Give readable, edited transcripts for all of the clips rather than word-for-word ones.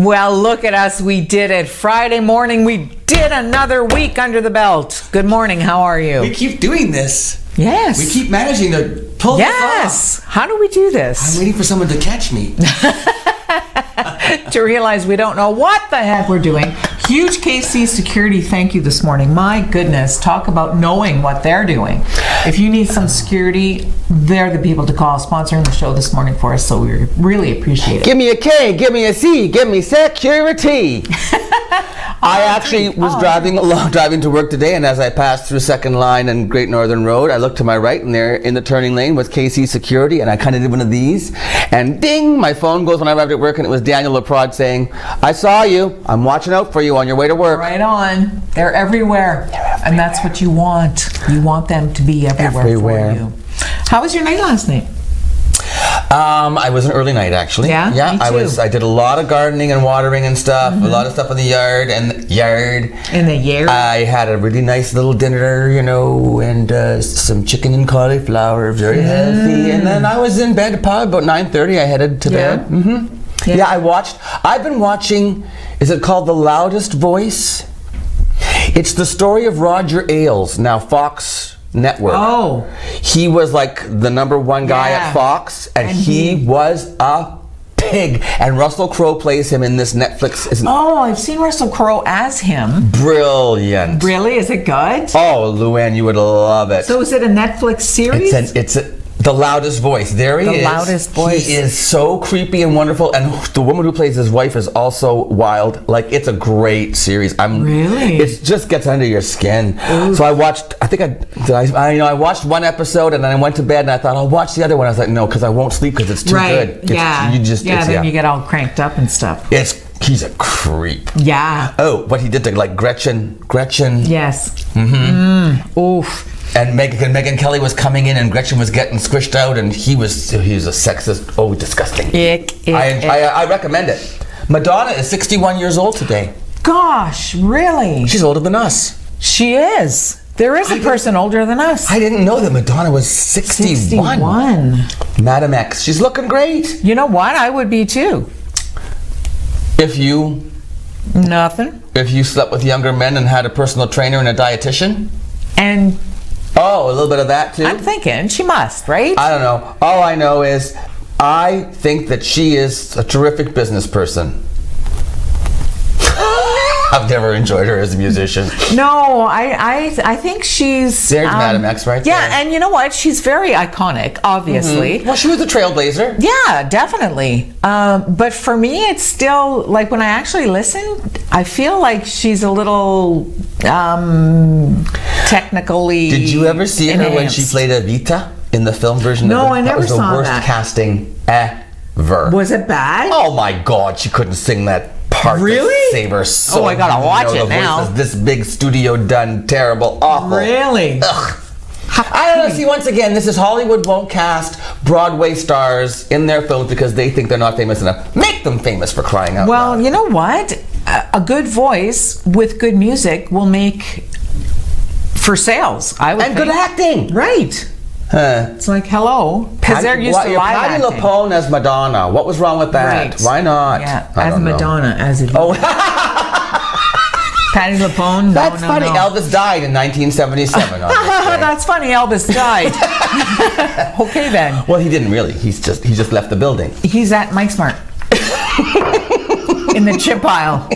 Well, look at us. We did it. Friday morning, we did another week under the belt. Good morning. How are you? We keep doing this. Yes. We keep managing to pull this off. Yes. How do we do this? I'm waiting for someone to catch me. To realize we don't know what the heck we're doing. Huge KC Security, thank you this morning. My goodness, talk about knowing what they're doing. If you need some security, they're the people to call, sponsoring the show this morning for us, so we really appreciate it. Give me a K, give me a C, give me security. I actually was driving to work today, and as I passed through Second Line and Great Northern Road, I looked to my right, and there in the turning lane was KC Security, and I kind of did one of these, and ding, my phone goes when I arrived at work, and it was Daniel LaPrade saying, I saw you, I'm watching out for you on your way to work. Right on. They're everywhere. And that's what you want. You want them to be everywhere. For you. How was your night last night? I was an early night, actually. Yeah, yeah. me too. I did a lot of gardening and watering and stuff. A lot of stuff in the yard. In the yard. I had a really nice little dinner, and some chicken and cauliflower, very healthy. And then I was in bed probably about 9:30. I headed to bed. Mm-hmm. Yeah, I've been watching. Is it called The Loudest Voice? It's the story of Roger Ailes, now Fox Network. Oh. He was like the number one guy at Fox, and he was a pig. And Russell Crowe plays him in this Netflix. I've seen Russell Crowe as him. Brilliant. Really? Is it good? Oh, Luann, you would love it. So is it a Netflix series? It's The Loudest Voice. There he is. The Loudest Voice. He is so creepy and wonderful, and the woman who plays his wife is also wild. Like, it's a great series. Really? It just gets under your skin. Ooh. So I watched. I watched one episode, and then I went to bed, and I thought I'll watch the other one. I was like, no, because I won't sleep because it's too good. Then you get all cranked up and stuff. He's a creep. Yeah. Oh, what he did to Gretchen. Yes. Mm-hmm. Oof. And Megyn Kelly was coming in, and Gretchen was getting squished out, and he was a sexist. Oh, disgusting. I recommend it. Madonna is 61 years old today. Gosh, really? She's older than us. She is. There is a person older than us. I didn't know that Madonna was 61. Madam X. She's looking great. You know what? I would be too. Nothing. If you slept with younger men and had a personal trainer and a dietitian? And... Oh, a little bit of that too? I'm thinking she must, right? I don't know. All I know is I think that she is a terrific business person. I've never enjoyed her as a musician. No, I think she's... There's Madam X right there. Yeah, and you know what? She's very iconic, obviously. Mm-hmm. Well, she was a trailblazer. Yeah, definitely. But for me, it's still, like, when I actually listen, I feel like she's a little technically... Did you ever see her when she played Evita in the film version? No, I never saw that. That was the worst casting ever. Was it bad? Oh my God, she couldn't sing that part. Really? To save her soul. Oh, I gotta watch it now. This big studio done, terrible, awful. Really? Ugh. I don't know. See, once again, this is Hollywood won't cast Broadway stars in their films because they think they're not famous enough. Make them famous, for crying out loud. Well, you know what? A good voice with good music will make for sales, I would think. And good acting. Right. It's like, hello. Because they're used to live Patti acting. LuPone as Madonna. What was wrong with that? Right. Why not? Yeah, as Madonna, as it. Oh. Patti LuPone. That's funny. Elvis died in 1977. That's funny. Elvis died. Okay then. Well, he didn't really. He just left the building. He's at Mike Smart in the chip pile.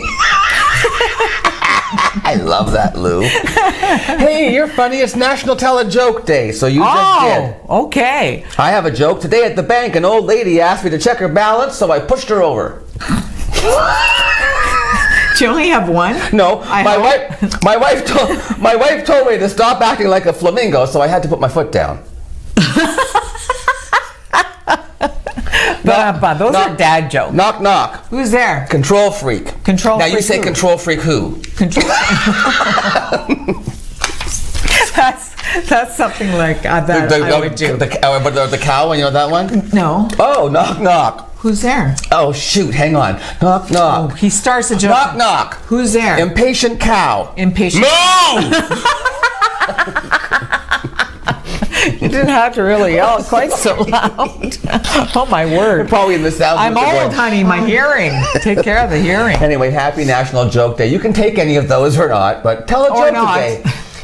I love that, Lou. Hey, you're funny. It's National Tell a Joke Day, so you just did. Oh, okay. I have a joke. Today at the bank, an old lady asked me to check her balance, so I pushed her over. Do you only have one? No, my wife told me to stop acting like a flamingo, so I had to put my foot down. Those are dad jokes. Knock, knock. Who's there? Control freak. Now you say control freak who? That's something like that I would do. The cow, you know that one? No. Oh, knock, knock. Who's there? Oh, shoot, hang on. Knock, knock. Oh, he starts a joke. Knock, knock. Who's there? Impatient cow. Impatient. Move! You didn't have to really yell quite so loud. Oh, my word. Probably in the sound. I'm old, honey. My hearing. Take care of the hearing. Anyway, happy National Joke Day. You can take any of those or not, but tell a joke today.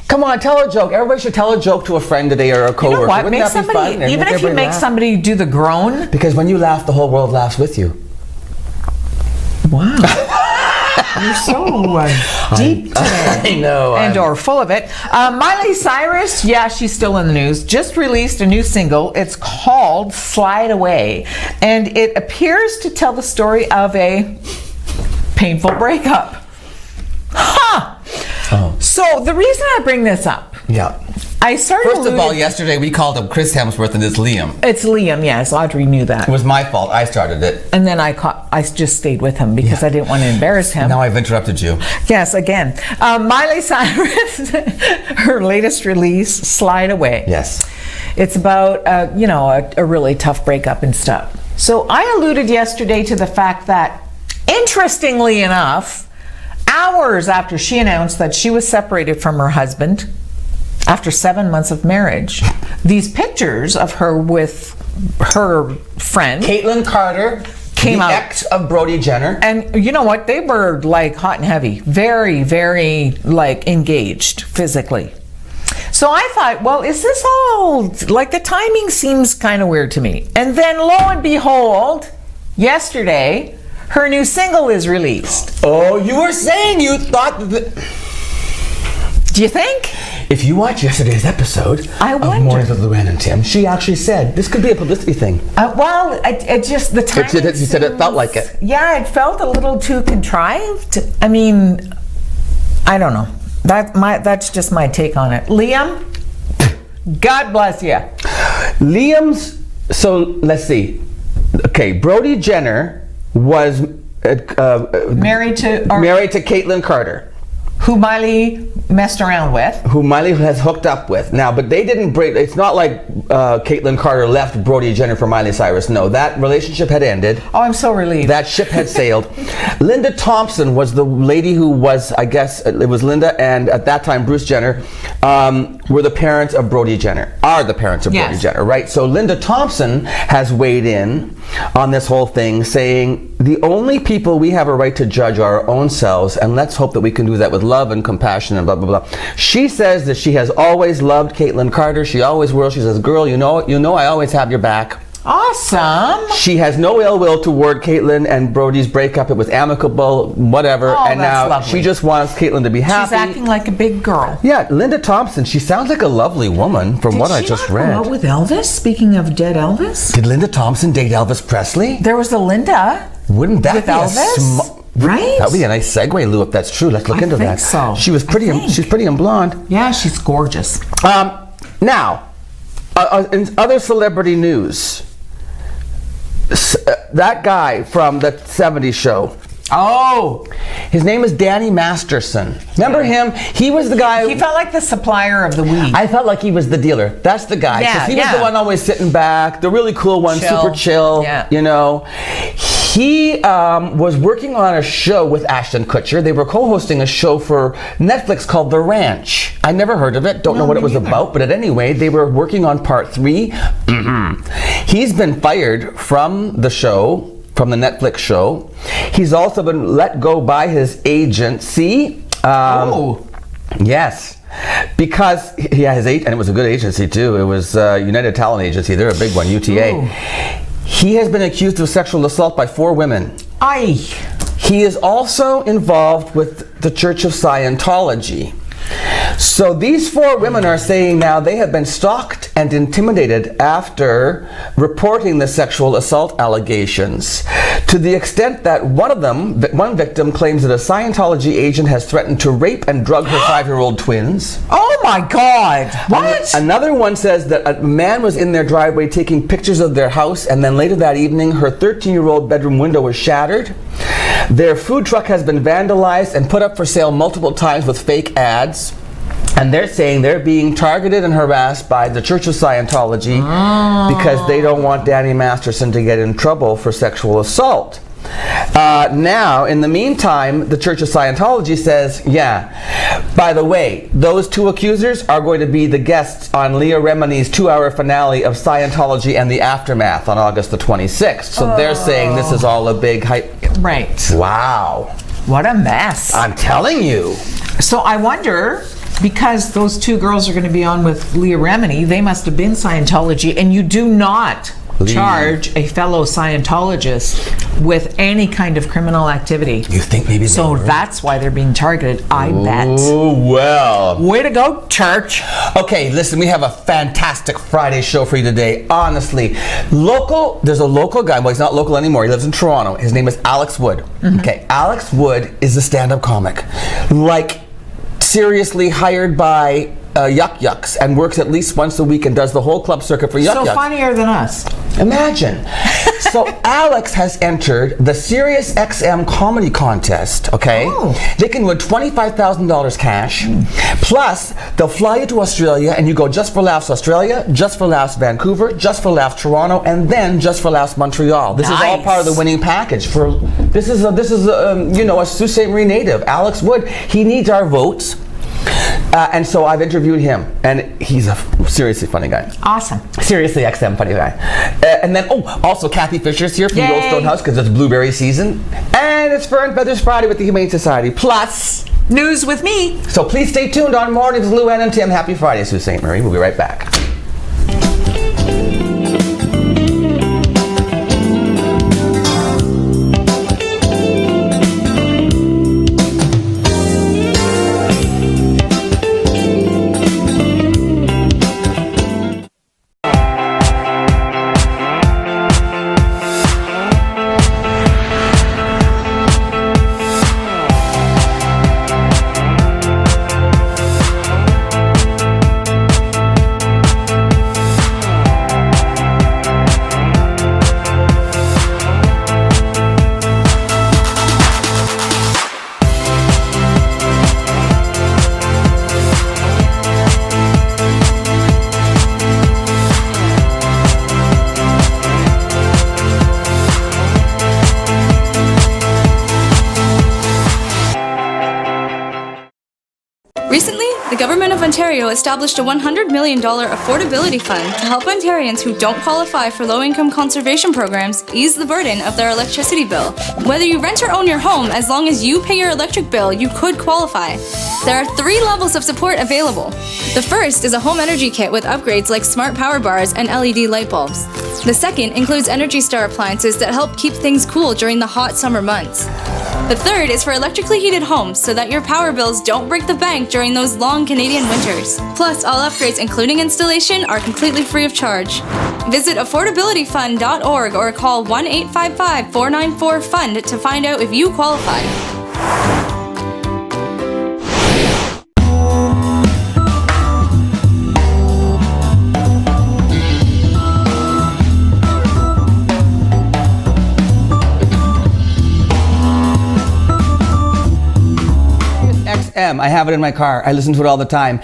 Come on, tell a joke. Everybody should tell a joke to a friend today or a coworker. You know what? Wouldn't Make that be somebody, fun? even if you make somebody do the groan. Because when you laugh, the whole world laughs with you. Wow. You're so deep today. I know. And or full of it. Miley Cyrus, yeah, she's still in the news, just released a new single. It's called Slide Away. And it appears to tell the story of a painful breakup. Huh! Oh. So the reason I bring this up. Yeah. I started First of all, yesterday we called him Chris Hemsworth and it's Liam. It's Liam, yes. Audrey knew that. It was my fault. I started it. And then I just stayed with him because I didn't want to embarrass him. Now I've interrupted you. Yes, again. Miley Cyrus, her latest release, Slide Away. Yes. It's about, a really tough breakup and stuff. So I alluded yesterday to the fact that, interestingly enough, hours after she announced that she was separated from her husband, after 7 months of marriage, these pictures of her with her friend Caitlyn Carter came out. Ex of Brody Jenner. And you know what? They were like hot and heavy. Very, very like engaged physically. So I thought, well, is this all, like the timing seems kind of weird to me. And then lo and behold, yesterday, her new single is released. Oh, you were saying you thought that... Do you think? If you watch yesterday's episode of Mornings with Luann and Tim, she actually said this could be a publicity thing. Well, it just, the timing She said it felt like it. Yeah, it felt a little too contrived. I mean, I don't know. That's just my take on it. Liam, God bless you. Liam's, so let's see. Okay, Brody Jenner was married to Caitlyn Carter. Who Miley messed around with. Who Miley has hooked up with. Now, but they didn't break, it's not like Caitlyn Carter left Brody Jenner for Miley Cyrus. No, that relationship had ended. Oh, I'm so relieved. That ship had sailed. Linda Thompson was the lady who was, I guess, it was Linda and at that time Bruce Jenner, were the parents of Brody Jenner. Are the parents of Brody Jenner, right? So Linda Thompson has weighed in on this whole thing saying, the only people we have a right to judge are our own selves, and let's hope that we can do that with love and compassion and blah, blah, blah. She says that she has always loved Caitlyn Carter. She always will. She says, girl, you know I always have your back. Awesome. She has no ill will toward Caitlyn and Brody's breakup. It was amicable, whatever. Oh, and that's now lovely. She just wants Caitlyn to be happy. She's acting like a big girl. Yeah, Linda Thompson, she sounds like a lovely woman from what I just read. Did she not go out with Elvis? Speaking of dead Elvis? Did Linda Thompson date Elvis Presley? There was a Linda. Wouldn't that with be Elvis? Right? That would be a nice segue, Lou, if that's true. Let's look into that. So. She was pretty. She's pretty and blonde. Yeah, she's gorgeous. Now, in other celebrity news, that guy from the '70s show. Oh, his name is Danny Masterson. Remember him? He was the guy. He felt like the supplier of the weed. I felt like he was the dealer. That's the guy. Yeah, he was the one always sitting back, the really cool one, super chill. Yeah. You know, he was working on a show with Ashton Kutcher. They were co-hosting a show for Netflix called The Ranch. I never heard of it. Don't know what it was about. But anyway, they were working on part 3. He's been fired from the show. From the Netflix show. He's also been let go by his agency. Yes. Because, his agent, and it was a good agency too. It was United Talent Agency. They're a big one, UTA. Ooh. He has been accused of sexual assault by 4 women. He is also involved with the Church of Scientology. So these 4 women are saying now they have been stalked and intimidated after reporting the sexual assault allegations, to the extent that one victim claims that a Scientology agent has threatened to rape and drug her 5-year-old twins. Oh my God! What? Another one says that a man was in their driveway taking pictures of their house, and then later that evening her 13-year-old bedroom window was shattered. Their food truck has been vandalized and put up for sale multiple times with fake ads. And they're saying they're being targeted and harassed by the Church of Scientology because they don't want Danny Masterson to get in trouble for sexual assault. Now, in the meantime, the Church of Scientology says, yeah, by the way, those two accusers are going to be the guests on Leah Remini's 2-hour finale of Scientology and the Aftermath on August the 26th. So they're saying this is all a big hype. Right. Wow. What a mess. I'm telling you. So I wonder, because those two girls are going to be on with Leah Remini, they must have been Scientology, and you do not charge a fellow Scientologist with any kind of criminal activity. You think maybe so that's why they're being targeted, I bet. Oh, well. Way to go, church. Okay, listen, we have a fantastic Friday show for you today. Honestly, there's a local guy, well, he's not local anymore. He lives in Toronto. His name is Alex Wood. Okay, Alex Wood is a stand-up comic. Like, seriously hired by Yuck Yucks and works at least once a week and does the whole club circuit for Yuck Yucks. So funnier than us. Imagine. So Alex has entered the Sirius XM comedy contest, okay? Oh. They can win $25,000 cash. Plus, they'll fly you to Australia and you go Just for Laughs Australia, Just for Laughs Vancouver, Just for Laughs Toronto, and then Just for Laughs Montreal. This is all part of the winning package. This is a Sault Ste. Marie native, Alex Wood. He needs our votes. And so I've interviewed him, and he's a seriously funny guy. Awesome. Seriously XM funny guy. And then, also Kathy Fisher's here from the Old Stone House because it's blueberry season. And it's Fur and Feathers Friday with the Humane Society. Plus, news with me. So please stay tuned on Mornings with Luann and Tim. Happy Friday, Sault Ste. Marie. We'll be right back. Recently, the Government of Ontario established a $100 million affordability fund to help Ontarians who don't qualify for low-income conservation programs ease the burden of their electricity bill. Whether you rent or own your home, as long as you pay your electric bill, you could qualify. There are 3 levels of support available. The first is a home energy kit with upgrades like smart power bars and LED light bulbs. The second includes Energy Star appliances that help keep things cool during the hot summer months. The third is for electrically heated homes so that your power bills don't break the bank during those long Canadian winters. Plus, all upgrades, including installation, are completely free of charge. Visit affordabilityfund.org or call 1-855-494-FUND to find out if you qualify. I have it in my car. I listen to it all the time.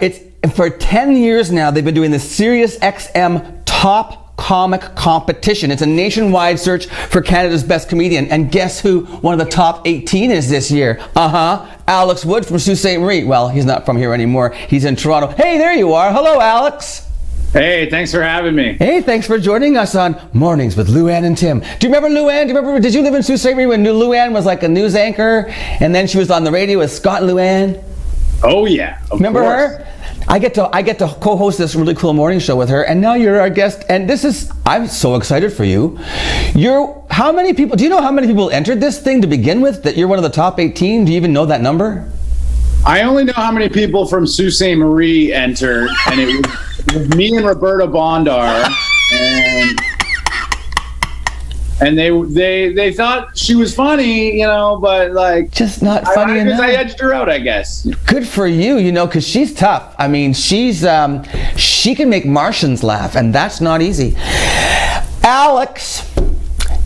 It's for 10 years now. They've been doing the Sirius XM Top Comic Competition. It's a nationwide search for Canada's best comedian. And guess who one of the top 18 is this year? Alex Wood from Sault Ste. Marie. Well, he's not from here anymore. He's in Toronto. Hey, there you are. Hello, Alex. Hey, thanks for having me. Hey, thanks for joining us on Mornings with Luann and Tim. Do you remember Luann? Did you live in Sault Ste. Marie when Luann was like a news anchor and then she was on the radio with Scott and Luann? Oh yeah, remember her? I get to co-host this really cool morning show with her, and now you're our guest. And I'm so excited for you. Do you know how many people entered this thing to begin with? That you're one of the top 18? Do you even know that number? I only know how many people from Sault Ste. Marie entered, and it was me and Roberta Bondar, and they thought she was funny, but like just not funny enough. I edged her out, I guess. Good for you, because she's tough. I mean, she can make Martians laugh, and that's not easy. Alex,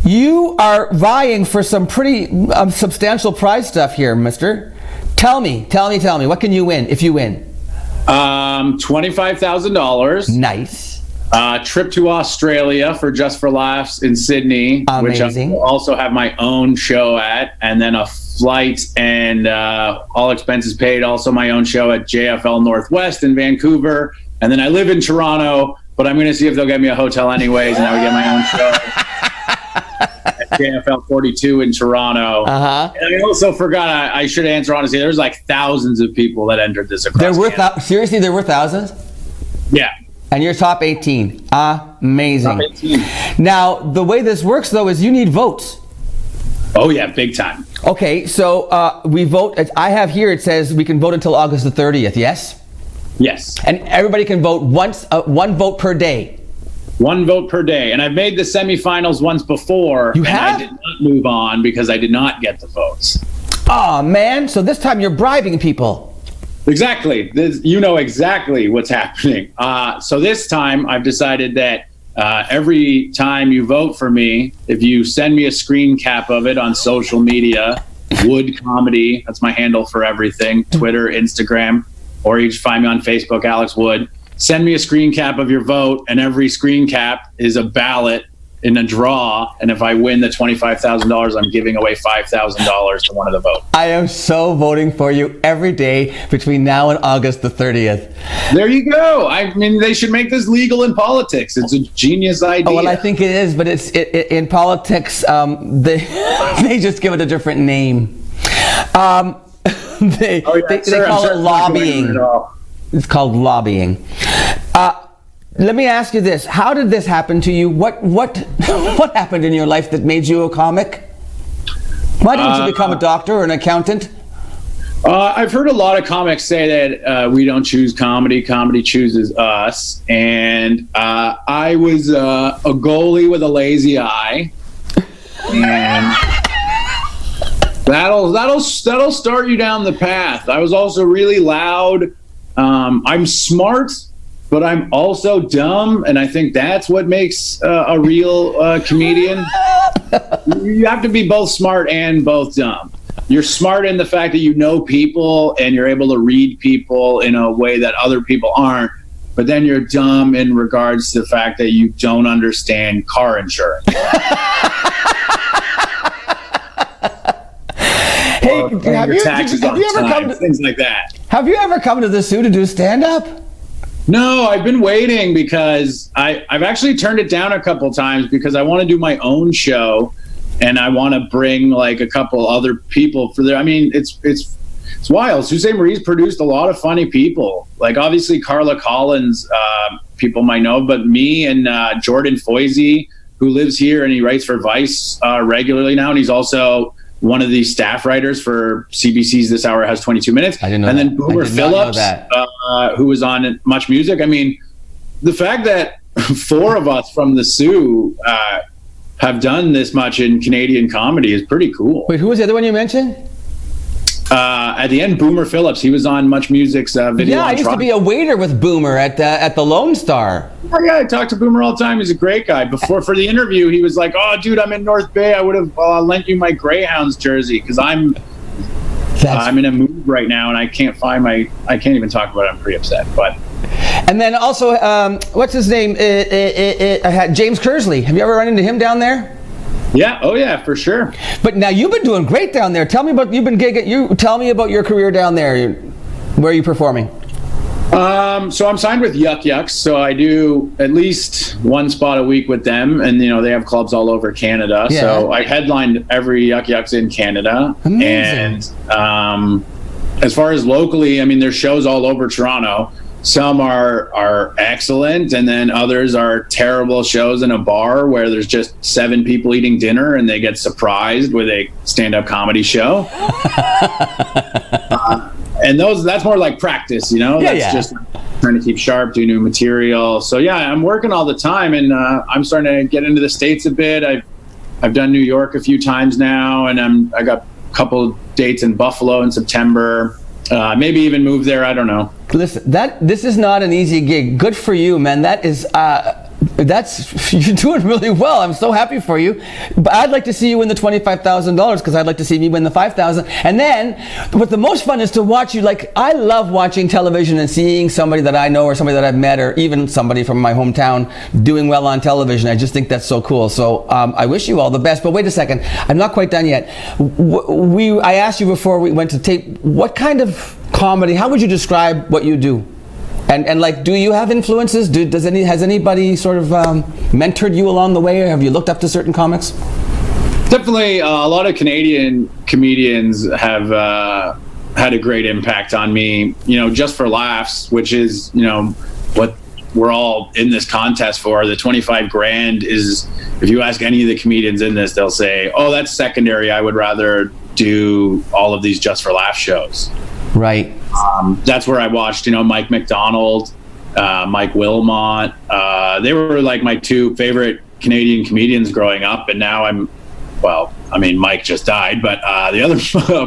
you are vying for some pretty substantial prize stuff here, mister. Tell me, what can you win if you win? $25,000. Nice. Trip to Australia for Just for Laughs in Sydney, Amazing. which I also have my own show at, and then a flight and all expenses paid, also my own show at JFL Northwest in Vancouver. And then I live in Toronto, but I'm going to see if they'll get me a hotel anyways, and I would get my own show at JFL 42 in Toronto. And I also forgot, I should answer honestly, there's like thousands of people that entered this across Canada. Seriously, there were thousands? Yeah. And you're top 18. Amazing. Top 18. Now, the way this works, though, is you need votes. Oh, yeah, big time. Okay, so we vote. I have here, it says we can vote until August the 30th, yes? Yes. And everybody can vote once, one vote per day. One vote per day. And I've made the semifinals once before. You have? I did not move on because I did not get the votes. Oh, man. So this time you're bribing people. Exactly. You know exactly what's happening. So this time I've decided that every time you vote for me, if you send me a screen cap of it on social media, Wood Comedy, that's my handle for everything, Twitter, Instagram, or you just find me on Facebook, Alex Wood. Send me a screen cap of your vote, and every screen cap is a ballot in a draw, and if I win the $25,000, I'm giving away $5,000 to one of the votes. I am so voting for you every day between now and August the 30th. There you go. I mean, they should make this legal in politics. It's a genius idea. Oh, well, I think it is, but it's in politics, they just give it a different name. They call it lobbying. It's called lobbying. Let me ask you this: how did this happen to you? What happened in your life that made you a comic? Why didn't you become a doctor or an accountant? I've heard a lot of comics say that we don't choose comedy; comedy chooses us. And I was a goalie with a lazy eye, and that'll start you down the path. I was also really loud. I'm smart, but I'm also dumb, and I think that's what makes a real comedian. You have to be both smart and both dumb. You're smart in the fact that you know people and you're able to read people in a way that other people aren't, but then you're dumb in regards to the fact that you don't understand car insurance. Hey, have you things like that. Have you ever come to the zoo to do stand-up? No, I've been waiting because I've actually turned it down a couple times because I want to do my own show and I want to bring like a couple other people for there. I mean, it's wild. Sault Ste. Marie's produced a lot of funny people. Like obviously Carla Collins, people might know, but me and Jordan Foisey, who lives here and he writes for Vice regularly now, and he's also one of the staff writers for CBC's This Hour Has 22 Minutes. I didn't know and that. then Boomer Phillips, who was on Much Music. I mean, the fact that four of us from the Sioux have done this much in Canadian comedy is pretty cool. Wait, who was the other one you mentioned? At the end, Boomer Phillips, he was on Much Music's video. Yeah, I used to be a waiter with Boomer at the Lone Star. Oh, yeah, I talk to Boomer all the time. He's a great guy. Before, for the interview, he was like, "Oh, dude, I'm in North Bay. I would have lent you my Greyhounds jersey because I'm in a mood right now and I can't even talk about it. I'm pretty upset." But and then also, what's his name? James Kersley. Have you ever run into him down there? Yeah. Oh, yeah, for sure. But now you've been doing great down there. Tell me about tell me about your career down there. Where are you performing? So I'm signed with Yuck Yucks, so I do at least one spot a week with them, and they have clubs all over Canada. Yeah. So I headlined every Yuck Yucks in Canada. Amazing. And as far as locally, I mean, there's shows all over Toronto. Some are excellent, and then others are terrible shows in a bar where there's just 7 people eating dinner and they get surprised with a stand-up comedy show. And that's more like practice, that's just trying to keep sharp, do new material. So yeah, I'm working all the time, and I'm starting to get into the States a bit. I've done New York a few times now, and I got a couple dates in Buffalo in September. Maybe even move there. I don't know. Listen, this is not an easy gig. Good for you, man. That is You're doing really well. I'm so happy for you. But I'd like to see you win the $25,000 because I'd like to see me win the $5,000. And then, what the most fun is to watch you. Like, I love watching television and seeing somebody that I know or somebody that I've met or even somebody from my hometown doing well on television. I just think that's so cool. So I wish you all the best. But wait a second, I'm not quite done yet. I asked you before we went to tape, what kind of comedy? How would you describe what you do? And like, do you have influences? Has anybody sort of mentored you along the way, or have you looked up to certain comics? Definitely, a lot of Canadian comedians have had a great impact on me. Just for laughs, which is what we're all in this contest for. The 25 grand is, if you ask any of the comedians in this, they'll say, "Oh, that's secondary. I would rather do all of these just for laugh shows." Right. That's where I watched, Mike McDonald, Mike Wilmot. They were like my two favorite Canadian comedians growing up. And now Mike just died, but the other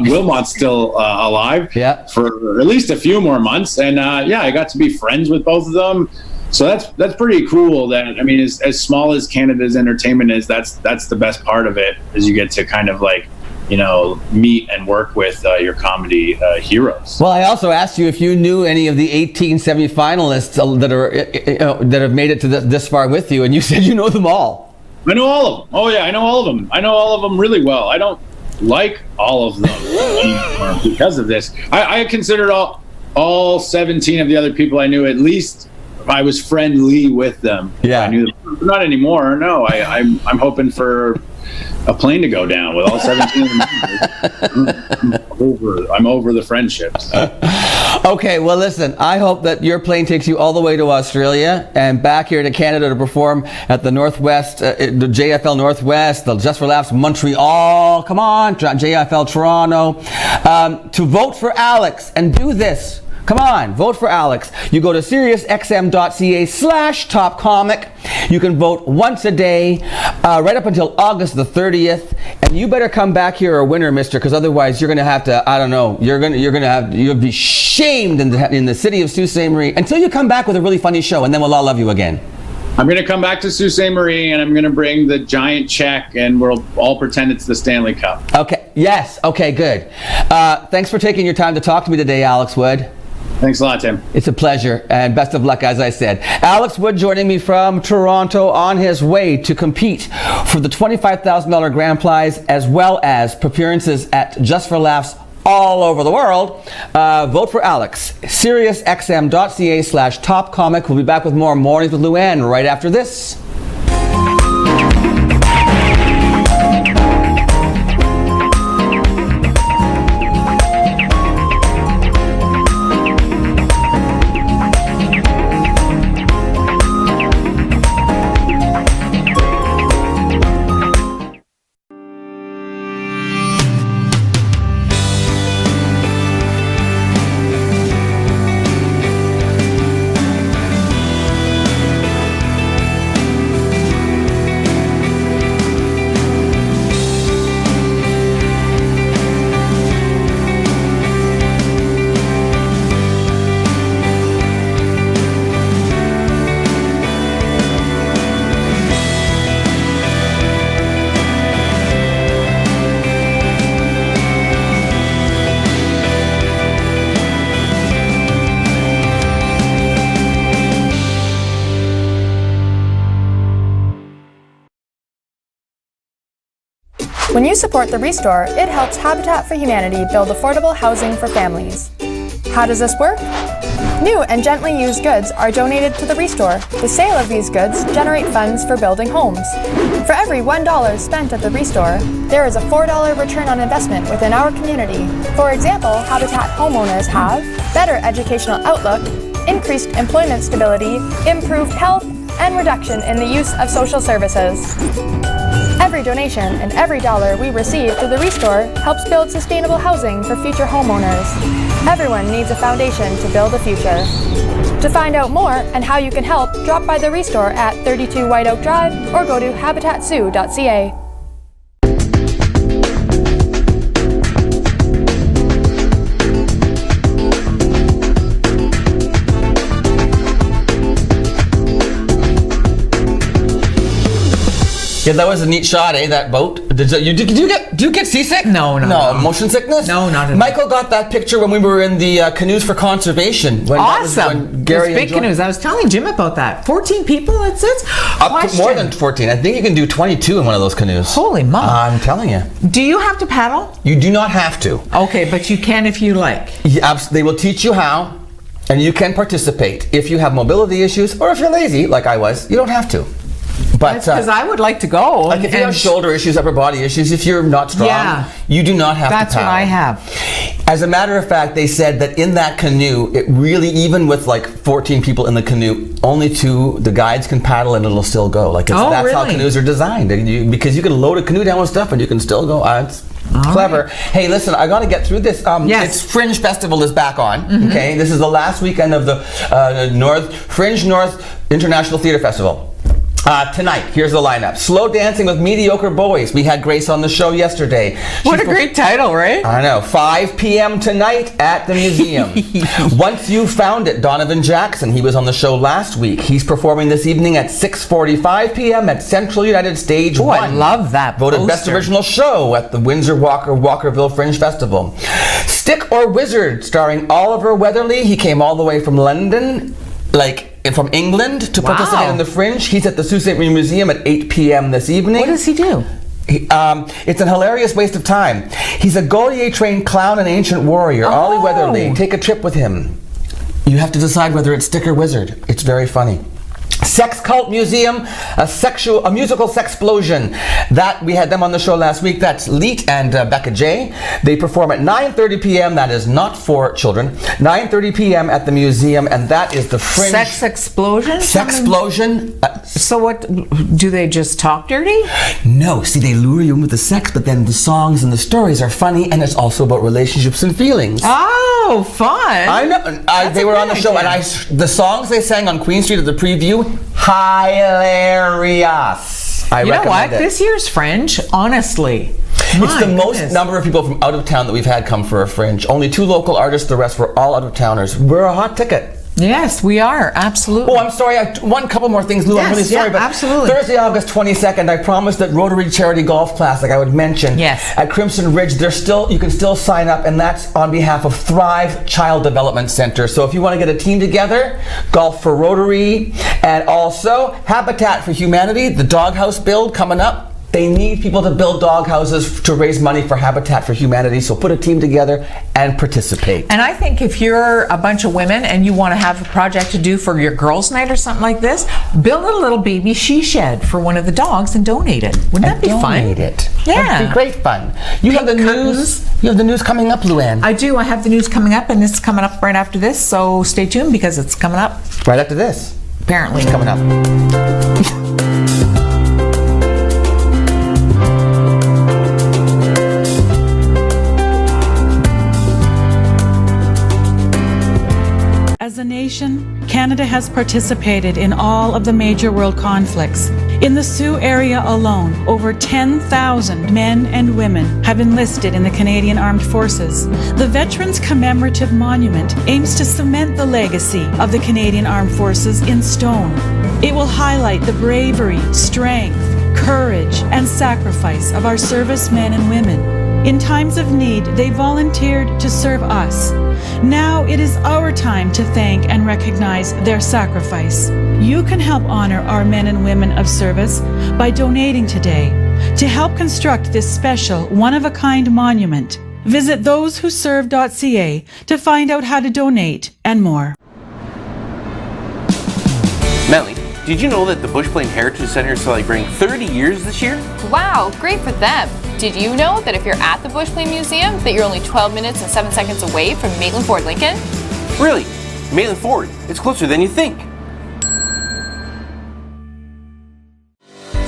Wilmot's still alive for at least a few more months. And I got to be friends with both of them. So that's pretty cool. That, as small as Canada's entertainment is, that's the best part of it, is you get to kind of like, meet and work with your comedy heroes. Well, I also asked you if you knew any of the 18 semifinalists that have made it to this far with you, and you said you know them all. I know all of them. Oh yeah, I know all of them. I know all of them really well. I don't like all of them anymore because of this. I considered all 17 of the other people I knew, at least I was friendly with them. Yeah, I knew them. Not anymore. No, I'm hoping for a plane to go down with all 17 of them. I'm over the friendships. Okay, well listen, I hope that your plane takes you all the way to Australia and back here to Canada to perform at the Northwest, the JFL Northwest, the Just for Laughs Montreal, come on, JFL Toronto, to vote for Alex and do this. Come on, vote for Alex. You go to SiriusXM.ca/topcomic. You can vote once a day, right up until August the 30th. And you better come back here a winner, mister, because otherwise you're going to have to, I don't know, you'll be shamed in the city of Sault Ste. Marie until you come back with a really funny show, and then we'll all love you again. I'm going to come back to Sault Ste. Marie, and I'm going to bring the giant check, and we'll all pretend it's the Stanley Cup. Okay, yes, okay, good. Thanks for taking your time to talk to me today, Alex Wood. Thanks a lot, Tim. It's a pleasure, and best of luck, as I said. Alex Wood joining me from Toronto on his way to compete for the $25,000 grand prize, as well as appearances at Just for Laughs all over the world. Vote for Alex. SiriusXM.ca/topcomic. We'll be back with more Mornings with Luann right after this. When you support the Restore, it helps Habitat for Humanity build affordable housing for families. How does this work? New and gently used goods are donated to the Restore. The sale of these goods generate funds for building homes. For every $1 spent at the Restore, there is a $4 return on investment within our community. For example, Habitat homeowners have better educational outlook, increased employment stability, improved health, and reduction in the use of social services. Every donation and every dollar we receive through the Restore helps build sustainable housing for future homeowners. Everyone needs a foundation to build a future. To find out more and how you can help, drop by the Restore at 32 White Oak Drive or go to habitatsioux.ca. Yeah, that was a neat shot, eh? That boat. Do you get seasick? No. Motion sickness? No, not at all. Michael got that picture when we were in the Canoes for Conservation. Awesome. Gary Those big canoes. I was telling Jim about that. 14 people, it says. Up to more than 14. I think you can do 22 in one of those canoes. Holy moly. I'm telling you. Do you have to paddle? You do not have to. Okay, but you can if you like. Yeah, they will teach you how, and you can participate. If you have mobility issues, or if you're lazy, like I was, you don't have to. But because I would like to go. Like if you have shoulder issues, upper body issues, if you're not strong, you do not have to paddle. That's what I have. As a matter of fact, they said that in that canoe, it really, even with like 14 people in the canoe, only the guides can paddle and it'll still go. Like that's how canoes are designed. Because you can load a canoe down with stuff and you can still go. It's clever. Right. Hey, listen, I got to get through this. It's Fringe Festival is back on. Okay, this is the last weekend of the Fringe North International Theatre Festival. Tonight, here's the lineup. Slow Dancing with Mediocre Boys. We had Grace on the show yesterday. What a great title, right? I know. 5 p.m. tonight at the museum. Once You Found It, Donovan Jackson. He was on the show last week. He's performing this evening at 6:45 p.m. at Central United Stage 1. I love that Voted Best Original Show at the Windsor Walkerville Fringe Festival. Stick or Wizard, starring Oliver Weatherly. He came all the way from London, from England, to participate in the Fringe. He's at the Sault Ste. Marie Museum at 8 p.m. this evening. What does he do? It's an hilarious waste of time. He's a Gaudier-trained clown and ancient warrior. Ollie Weatherly. Take a trip with him. You have to decide whether it's Stick or Wizard. It's very funny. Sex Cult Museum, a musical sexplosion. That we had them on the show last week. That's Leet and Becca J. They perform at 9:30 p.m. That is not for children. 9:30 p.m. at the museum, and that is the Fringe. Sex Explosion? Sexplosion. So what, do they just talk dirty? No, see, they lure you in with the sex, but then the songs and the stories are funny, and it's also about relationships and feelings. Oh, fun. I know. They were on the show, and the songs they sang on Queen Street at the preview, hilarious. I recommend know what? it. This year's Fringe, honestly. It's the most number of people from out of town that we've had come for a Fringe. Only 2 local artists, the rest were all out of towners. We're a hot ticket. Yes, we are. Absolutely. Oh, I'm sorry. One couple more things, Lou. I'm really sorry. But absolutely. Thursday, August 22nd, I promised that Rotary Charity Golf Classic I would mention. Yes. At Crimson Ridge, you can still sign up, and that's on behalf of Thrive Child Development Center. So if you want to get a team together, Golf for Rotary, and also Habitat for Humanity, the doghouse build coming up. They need people to build dog houses to raise money for Habitat for Humanity, so put a team together and participate. And I think if you're a bunch of women and you want to have a project to do for your girls' night or something like this, build a little baby she shed for one of the dogs and donate it. Wouldn't that be fun? Donate it. Yeah. That'd be great fun. You have the news. You have the news coming up, Luann. I do. I have the news coming up, and it's coming up right after this, so stay tuned because it's coming up. Right after this. Apparently. It's coming up. As a nation, Canada has participated in all of the major world conflicts. In the Sioux area alone, over 10,000 men and women have enlisted in the Canadian Armed Forces. The Veterans Commemorative Monument aims to cement the legacy of the Canadian Armed Forces in stone. It will highlight the bravery, strength, courage, and sacrifice of our servicemen and women. In times of need, they volunteered to serve us. Now it is our time to thank and recognize their sacrifice. You can help honor our men and women of service by donating today to help construct this special, one-of-a-kind monument. Visit thosewhoserve.ca to find out how to donate and more. Melly, did you know that the Bush Plain Heritage Center is celebrating 30 years this year? Wow, great for them. Did you know that if you're at the Bush Plain Museum, that you're only 12 minutes and 7 seconds away from Maitland Ford Lincoln? Really? Maitland Ford? It's closer than you think.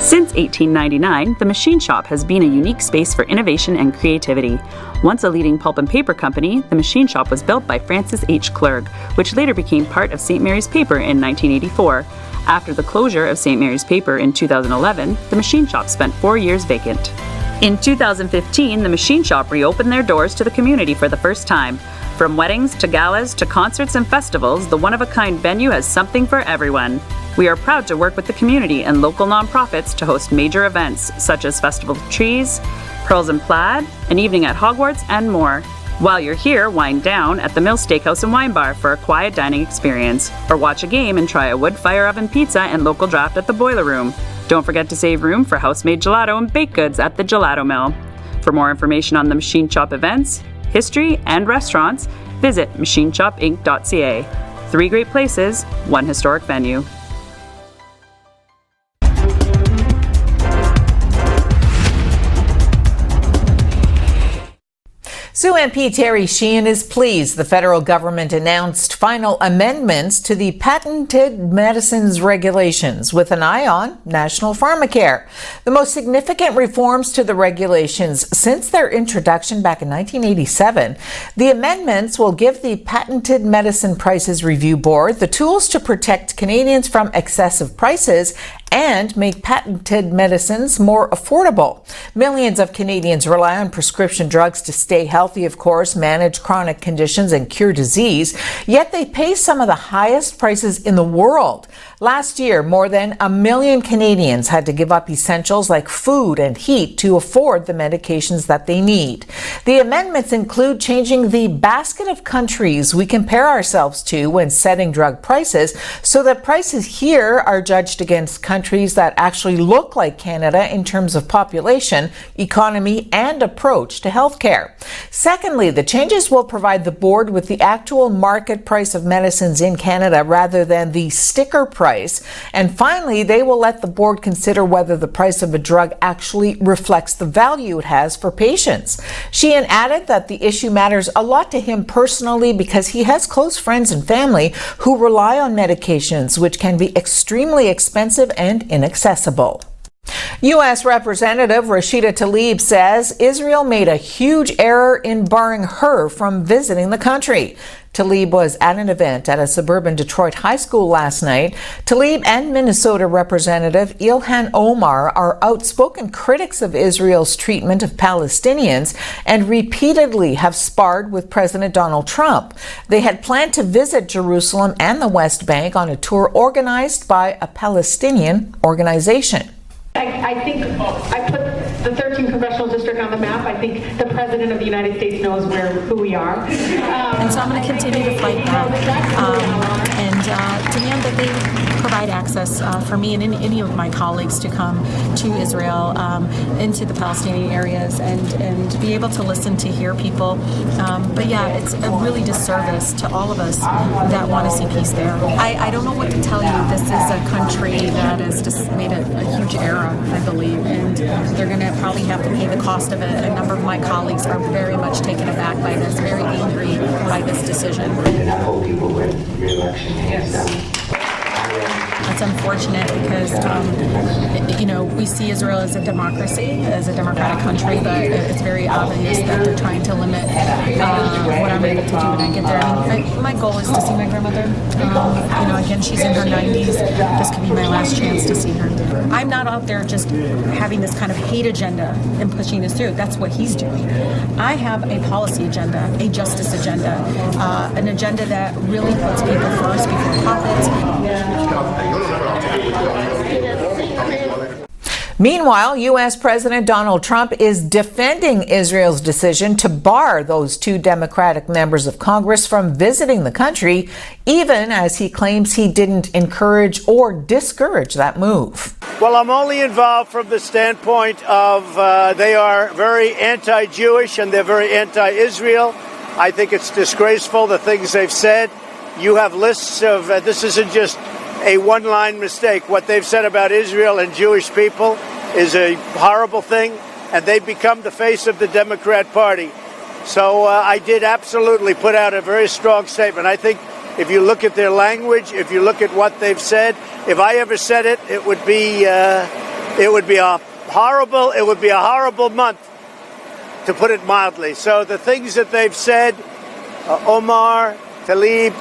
Since 1899, the Machine Shop has been a unique space for innovation and creativity. Once a leading pulp and paper company, the Machine Shop was built by Francis H. Clerg, which later became part of St. Mary's Paper in 1984. After the closure of St. Mary's Paper in 2011, the Machine Shop spent 4 years vacant. In 2015, the Machine Shop reopened their doors to the community for the first time. From weddings to galas to concerts and festivals, the one-of-a-kind venue has something for everyone. We are proud to work with the community and local nonprofits to host major events such as Festival of Trees, Pearls and Plaid, an evening at Hogwarts, and more. While you're here, wind down at the Mill Steakhouse and Wine Bar for a quiet dining experience, or watch a game and try a wood fire oven pizza and local draft at the Boiler Room. Don't forget to save room for house-made gelato and baked goods at the Gelato Mill. For more information on the Machine Shop events, history, and restaurants, visit machineshopinc.ca. 3 great places, 1 historic venue. Sioux MP Terry Sheehan is pleased the federal government announced final amendments to the patented medicines regulations with an eye on national pharmacare. The most significant reforms to the regulations since their introduction back in 1987. The amendments will give the Patented Medicine Prices Review Board the tools to protect Canadians from excessive prices and make patented medicines more affordable. Millions of Canadians rely on prescription drugs to stay healthy, of course, manage chronic conditions and cure disease, yet they pay some of the highest prices in the world. Last year, more than 1 million Canadians had to give up essentials like food and heat to afford the medications that they need. The amendments include changing the basket of countries we compare ourselves to when setting drug prices so that prices here are judged against countries that actually look like Canada in terms of population, economy, and approach to healthcare. Secondly, the changes will provide the board with the actual market price of medicines in Canada rather than the sticker price. And finally, they will let the board consider whether the price of a drug actually reflects the value it has for patients. Sheehan added that the issue matters a lot to him personally because he has close friends and family who rely on medications, which can be extremely expensive and inaccessible. U.S. Representative Rashida Tlaib says Israel made a huge error in barring her from visiting the country. Tlaib was at an event at a suburban Detroit high school last night. Tlaib and Minnesota Representative Ilhan Omar are outspoken critics of Israel's treatment of Palestinians and repeatedly have sparred with President Donald Trump. They had planned to visit Jerusalem and the West Bank on a tour organized by a Palestinian organization. I think I put the 13th congressional district on the map. I think the President of the United States knows who we are. And so I'm going to continue to fight back and demand that they provide access for me and any of my colleagues to come to Israel, into the Palestinian areas, and be able to listen to hear people. But yeah, it's a really disservice to all of us that want to see peace there. I don't know what to tell you. This is a country that has just made a huge error, I believe, and they're going to probably have to pay the cost of it. A number of my colleagues are very much taken aback by this, very angry by this decision. I hope people win re-election hands down. It's unfortunate because, we see Israel as a democracy, as a democratic country, but it's very obvious that they're trying to limit what I'm able to do when I get there. I mean, my goal is to see my grandmother. Again, she's in her 90s. This could be my last chance to see her. I'm not out there just having this kind of hate agenda and pushing this through. That's what he's doing. I have a policy agenda, a justice agenda, an agenda that really puts people first before profits. Meanwhile, U.S. President Donald Trump is defending Israel's decision to bar those 2 Democratic members of Congress from visiting the country, even as he claims he didn't encourage or discourage that move. Well, I'm only involved from the standpoint of they are very anti-Jewish and they're very anti-Israel. I think it's disgraceful, the things they've said. You have lists of, this isn't just a one-line mistake. What they've said about Israel and Jewish people is a horrible thing, and they've become the face of the Democrat Party. So I did absolutely put out a very strong statement. I think if you look at their language, if you look at what they've said, if I ever said it, it would be a horrible month, to put it mildly. So the things that they've said, Omar, Tlaib,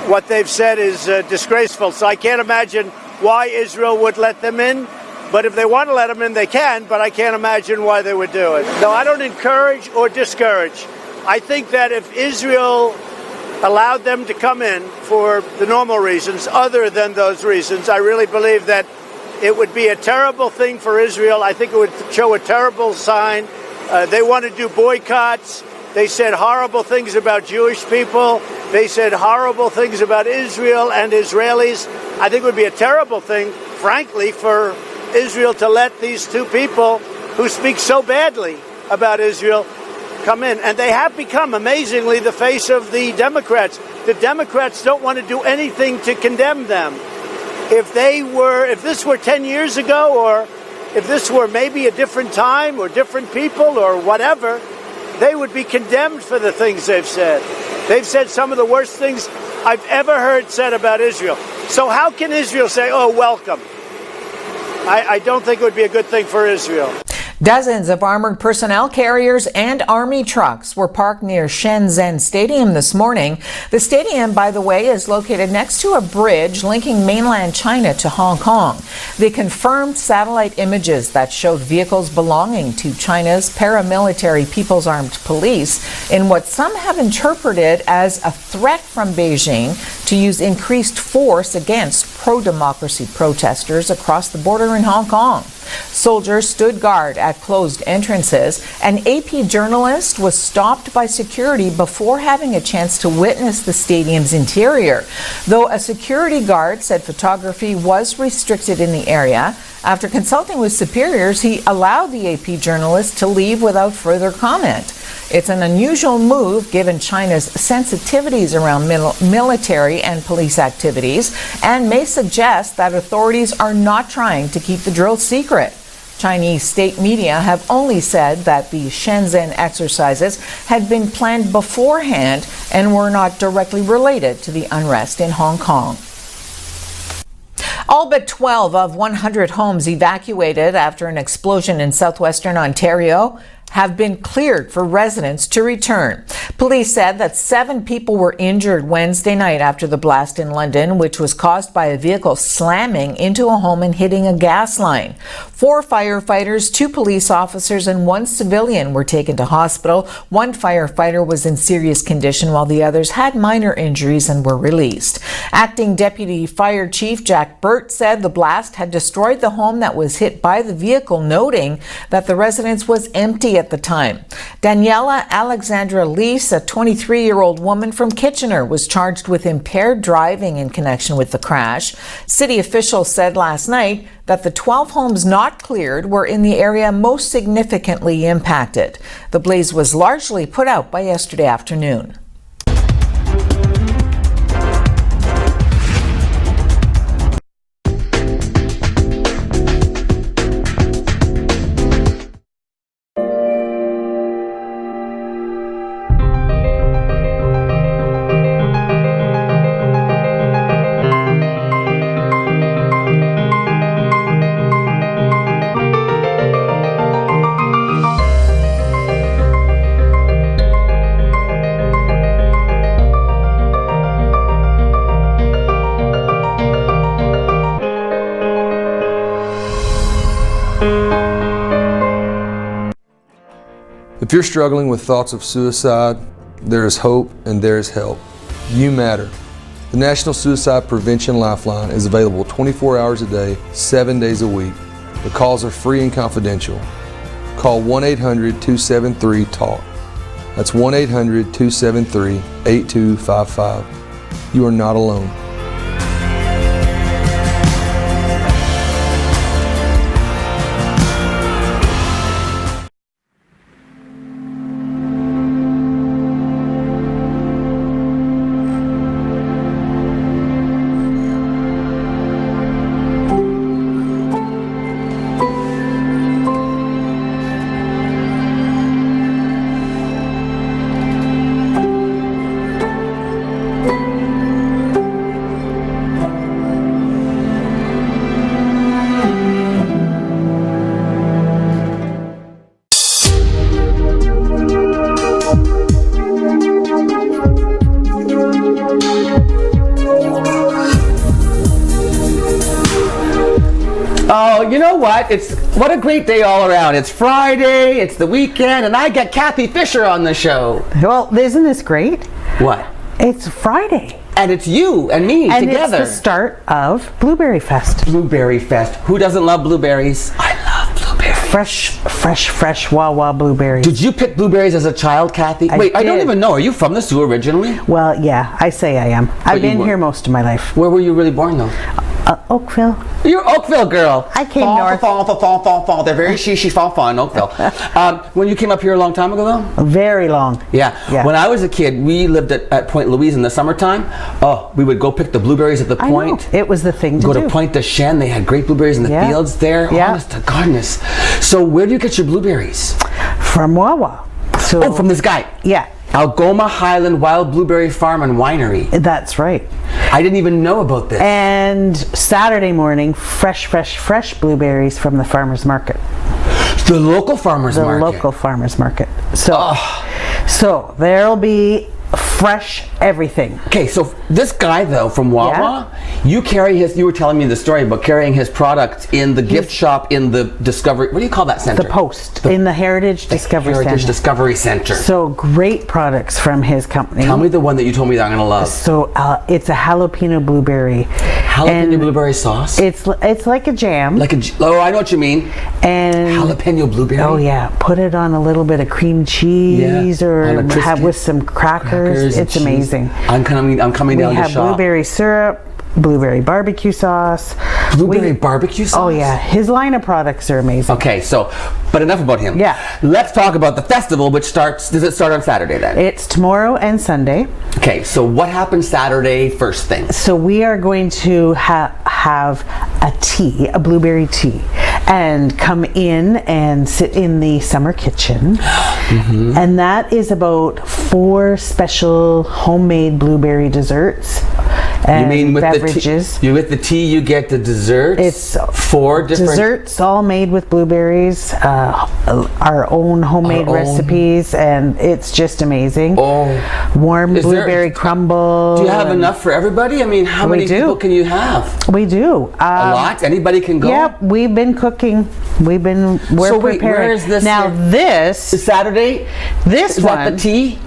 what they've said is disgraceful. So I can't imagine why Israel would let them in. But if they want to let them in, they can. But I can't imagine why they would do it. No, I don't encourage or discourage. I think that if Israel allowed them to come in for the normal reasons, other than those reasons, I really believe that it would be a terrible thing for Israel. I think it would show a terrible sign. They want to do boycotts. They said horrible things about Jewish people. They said horrible things about Israel and Israelis. I think it would be a terrible thing, frankly, for Israel to let these two people who speak so badly about Israel come in. And they have become, amazingly, the face of the Democrats. The Democrats don't want to do anything to condemn them. If this were 10 years ago, or if this were maybe a different time or different people or whatever, they would be condemned for the things they've said. They've said some of the worst things I've ever heard said about Israel. So how can Israel say, oh, welcome? I don't think it would be a good thing for Israel. Dozens of armored personnel carriers and army trucks were parked near Shenzhen Stadium this morning. The stadium, by the way, is located next to a bridge linking mainland China to Hong Kong. They confirmed satellite images that showed vehicles belonging to China's paramilitary People's Armed Police in what some have interpreted as a threat from Beijing to use increased force against pro-democracy protesters across the border in Hong Kong. Soldiers stood guard at closed entrances. An AP journalist was stopped by security before having a chance to witness the stadium's interior. Though a security guard said photography was restricted in the area, after consulting with superiors, he allowed the AP journalist to leave without further comment. It's an unusual move given China's sensitivities around military and police activities, and may suggest that authorities are not trying to keep the drill secret. Chinese state media have only said that the Shenzhen exercises had been planned beforehand and were not directly related to the unrest in Hong Kong. All but 12 of 100 homes evacuated after an explosion in southwestern Ontario have been cleared for residents to return. Police said that 7 people were injured Wednesday night after the blast in London, which was caused by a vehicle slamming into a home and hitting a gas line. 4 firefighters, 2 police officers, and 1 civilian were taken to hospital. 1 firefighter was in serious condition, while the others had minor injuries and were released. Acting Deputy Fire Chief Jack Burt said the blast had destroyed the home that was hit by the vehicle, noting that the residence was empty at the time. Daniela Alexandra Lease, a 23-year-old woman from Kitchener, was charged with impaired driving in connection with the crash. City officials said last night that the 12 homes not cleared were in the area most significantly impacted. The blaze was largely put out by yesterday afternoon. If you're struggling with thoughts of suicide, there is hope and there is help. You matter. The National Suicide Prevention Lifeline is available 24 hours a day, 7 days a week. The calls are free and confidential. Call 1-800-273-TALK. That's 1-800-273-8255. You are not alone. Oh, you know what? What a great day all around. It's Friday, it's the weekend, and I got Kathy Fisher on the show. Well, isn't this great? What? It's Friday. And it's you and me and together. It's the start of Blueberry Fest. Blueberry Fest. Who doesn't love blueberries? I love blueberries. Fresh Wawa blueberries. Did you pick blueberries as a child, Kathy? Wait, I don't even know. Are you from the Sioux originally? Well, yeah, I say I am. I've been here most of my life. Where were you really born, though? Oakville. You're Oakville girl. I came north. Fall. They're very she fall in Oakville. When you came up here a long time ago, though? Very long. Yeah. When I was a kid, we lived at Point Louise in the summertime. Oh, we would go pick the blueberries at the Point. It was the thing to go do. to Point de Chêne. They had great blueberries in the fields there. Yeah. Honest to goodness. So where do you get your blueberries? From Wawa. So, from this guy. Yeah. Algoma Highland Wild Blueberry Farm and Winery. That's right. I didn't even know about this. And Saturday morning, fresh blueberries from the farmer's market. The local farmer's market. The local farmer's market. So there'll be fresh everything. Okay, so this guy though from Wawa, you were telling me the story about carrying his product in the gift shop in the Discovery, what do you call that center? The Post, in the Heritage Discovery Center. So great products from his company. Tell me the one that you told me that I'm going to love. So it's a jalapeno blueberry. Jalapeno blueberry sauce? It's like a jam. Oh, I know what you mean. And jalapeno blueberry? Oh yeah, put it on a little bit of cream cheese or have with some crackers. It's amazing. I'm coming down to shop. We have blueberry syrup, blueberry barbecue sauce. Barbecue sauce? Oh yeah, his line of products are amazing. Okay, but enough about him. Yeah. Let's talk about the festival, does it start on Saturday then? It's tomorrow and Sunday. Okay, so what happens Saturday first thing? So we are going to have a blueberry tea, and come in and sit in the summer kitchen. Mm-hmm. And that is about 4 special homemade blueberry desserts. And you mean with beverages. With the tea you get the desserts? It's 4 different desserts all made with blueberries, our own homemade recipes, and it's just amazing. Warm blueberry crumble. Do you have enough for everybody? I mean, how many people can you have? We do. A lot? Anybody can go? Yep, we've been cooking. We're preparing. Where is this? Now this is Saturday. This is that the tea?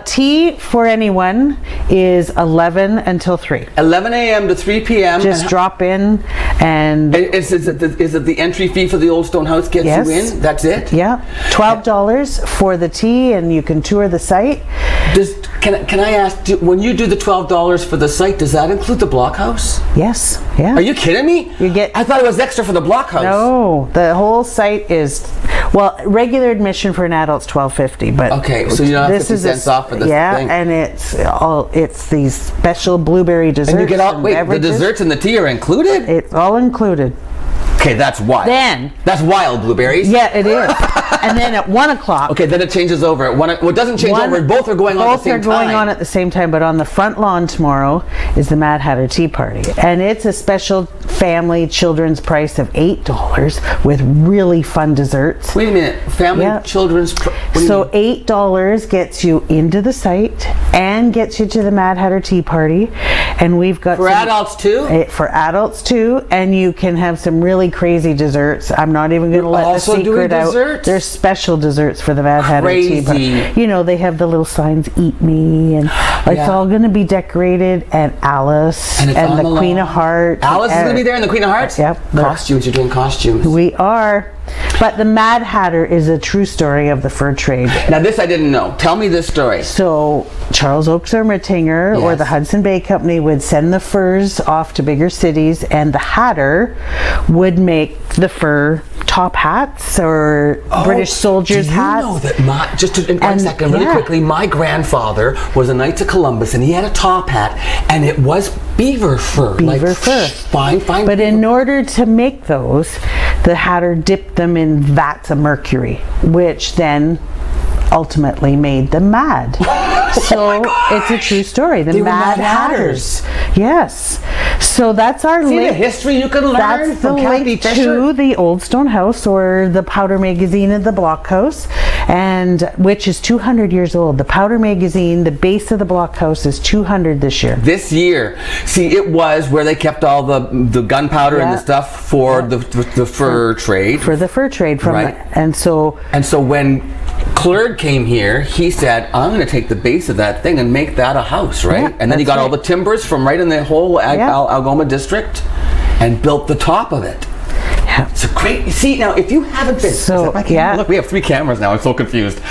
Tea for anyone is 11 until 3. 11 a.m. to 3 p.m. Just drop in, and is it the entry fee for the Old Stone House gets you in? That's it? Yeah, $12 for the tea, and you can tour the site. Can I ask, when you do the $12 for the site, does that include the blockhouse? Yes. Yeah. Are you kidding me? I thought it was extra for the blockhouse. No, the whole site is regular admission for an adult's $12.50, but okay, so you don't have 50 cents off for this thing. Yeah, and it's these special blueberry desserts. And you get the desserts and the tea are included? It's all included. Okay, that's wild. That's wild blueberries. Yeah, it is. And then at 1 o'clock. Okay, then it changes over. It doesn't change over. Both are going on at the same time. Both are going on at the same time, but on the front lawn tomorrow is the Mad Hatter Tea Party. And it's a special family children's price of $8 with really fun desserts. Wait a minute. Children's So $8 gets you into the site and gets you to the Mad Hatter Tea Party. And we've got For adults too? For adults too. And you can have some really crazy desserets. I'm not even going to let the secret out. There's special desserts for the Mad Hatter Tea Party. You know, they have the little signs, "Eat Me," and it's all going to be decorated. And Alice and the Queen of Hearts. Alice is going to be there, and the Queen of Hearts. Yep. Costumes. You're doing costumes. We are. But the Mad Hatter is a true story of the fur trade. Now this I didn't know. Tell me this story. So Charles Oakes Ermatinger or the Hudson Bay Company would send the furs off to bigger cities, and the hatter would make the fur top hats or British soldiers' hats. Do you know that just in 1 second, really quickly, my grandfather was a Knights of Columbus, and he had a top hat, and it was beaver fur. Beaver fur. Fine. But in order to make those, the hatter dipped them in vats of mercury, which then ultimately made them mad. So it's a true story. The Mad Hatters. Yes. So that's our link. See the history you can learn That's the from link to the Old Stone House or the Powder Magazine at the Blockhouse, and which is 200 years old. The Powder Magazine, the base of the Blockhouse, is 200 this year. This year. See, it was where they kept all the gunpowder and the stuff for the fur trade. For the fur trade. And so when Clerg came here, he said, I'm going to take the base of that thing and make that a house, right? Yeah, and then he got all the timbers from right in the whole Algoma district and built the top of it. Yeah. It's a great, you see, now if you haven't been, look, we have 3 cameras now, I'm so confused.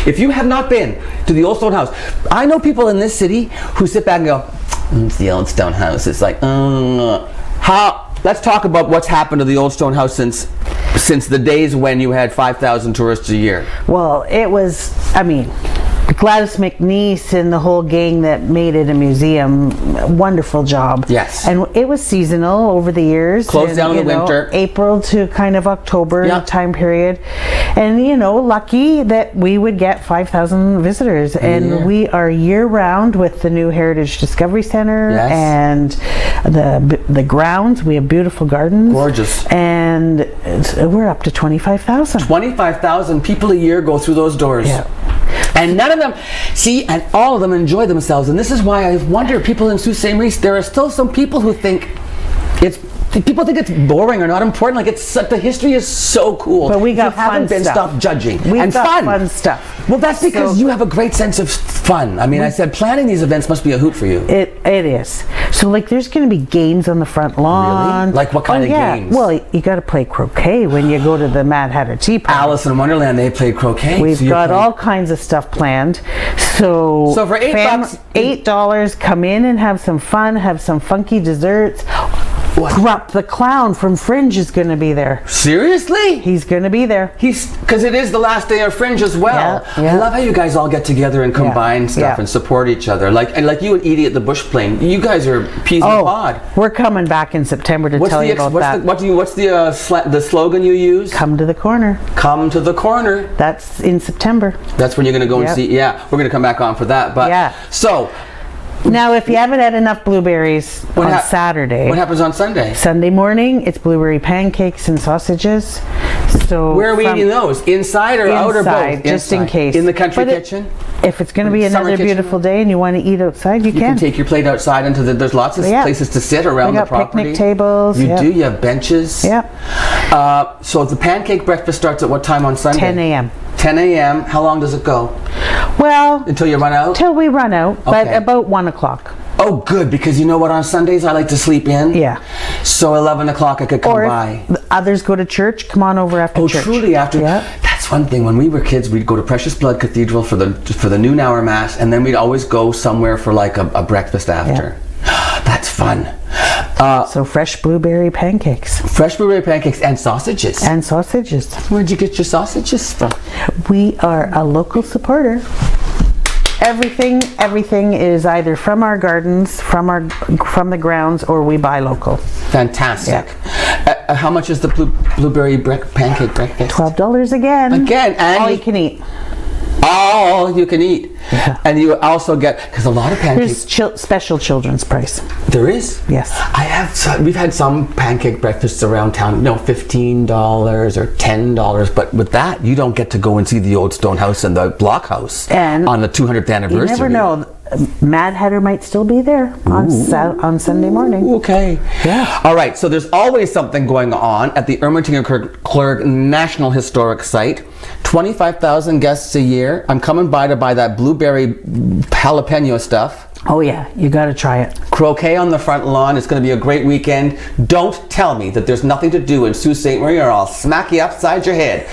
If you have not been to the Old Stone House, I know people in this city who sit back and go, it's the Old Stone House. It's like, let's talk about what's happened to the Old Stone House since the days when you had 5,000 tourists a year. Well, it was, I mean, Gladys McNeese and the whole gang that made it a museum, wonderful job. Yes. And it was seasonal over the years. Closed down in the winter. April to kind of October time period. And, lucky that we would get 5,000 visitors. And we are year-round with the new Heritage Discovery Center and the grounds. We have beautiful gardens. Gorgeous. And we're up to 25,000. 25,000 people a year go through those doors. Yeah. And none of them, and all of them enjoy themselves. And this is why I wonder, people in Sault Ste. Marie, there are still some people who think people think it's boring or not important. Like the history is so cool. But we got fun stuff. Stop judging. We've got fun stuff. Well, that's because you have a great sense of fun. I mean, I said planning these events must be a hoot for you. It is. So there's going to be games on the front lawn. Really? Like what kind of games? Well, you got to play croquet when you go to the Mad Hatter Tea Party. Alice in Wonderland, they play croquet. We've got all kinds of stuff planned. So for $8, come in and have some fun, have some funky desserts. Grupp the Clown from Fringe is going to be there. Seriously? He's going to be there. Because it is the last day of Fringe as well. I love how you guys all get together and combine stuff and support each other. Like you and Edie at the Bush Plane. You guys are peas in a pod. We're coming back in September to tell you about that. What's the slogan you use? Come to the corner. Come to the corner. That's in September. That's when you're going to go and see. Yeah, we're going to come back on for that. But so. Now, if you haven't had enough blueberries on Saturday, what happens on Sunday? Sunday morning, it's blueberry pancakes and sausages. So where are we eating those? Inside or out or both? Just in case. In the country kitchen? If it's going to be another beautiful day and you want to eat outside, you can take your plate outside into there's lots of places to sit around the property. Picnic tables. You do. You have benches. Yeah. So the pancake breakfast starts at what time on Sunday? 10 a.m. 10 a.m. How long does it go? Well, until you run out? Till we run out, but about 1 o'clock. Oh, good, because you know what? On Sundays I like to sleep in. Yeah. So 11 o'clock I could come by. If others go to church, come on over after church. Oh, truly after. Yeah. That's one thing. When we were kids, we'd go to Precious Blood Cathedral for the noon hour mass, and then we'd always go somewhere for like a breakfast after. Yeah. That's fun. So fresh blueberry pancakes. Fresh blueberry pancakes and sausages. And sausages. Where'd you get your sausages from? We are a local supporter. Everything is either from our gardens, from the grounds, or we buy local. Fantastic. Yeah. How much is the blueberry pancake breakfast? $12 again. And all you can eat. All you can eat. Yeah. And you also get, because a lot of pancakes. There's special children's price. There is? Yes. We've had some pancake breakfasts around town, $15 or $10, but with that, you don't get to go and see the Old Stone House and the Block House on the 200th anniversary. You never know. Mad Hatter might still be there on Sunday morning. Okay. Yeah. All right. So there's always something going on at the Ermenting and Clerg National Historic Site. 25,000 guests a year. I'm coming by to buy that blueberry jalapeno stuff. Oh yeah, you got to try it. Croquet on the front lawn. It's going to be a great weekend. Don't tell me that there's nothing to do in Sault Ste. Marie or I'll smack you upside your head.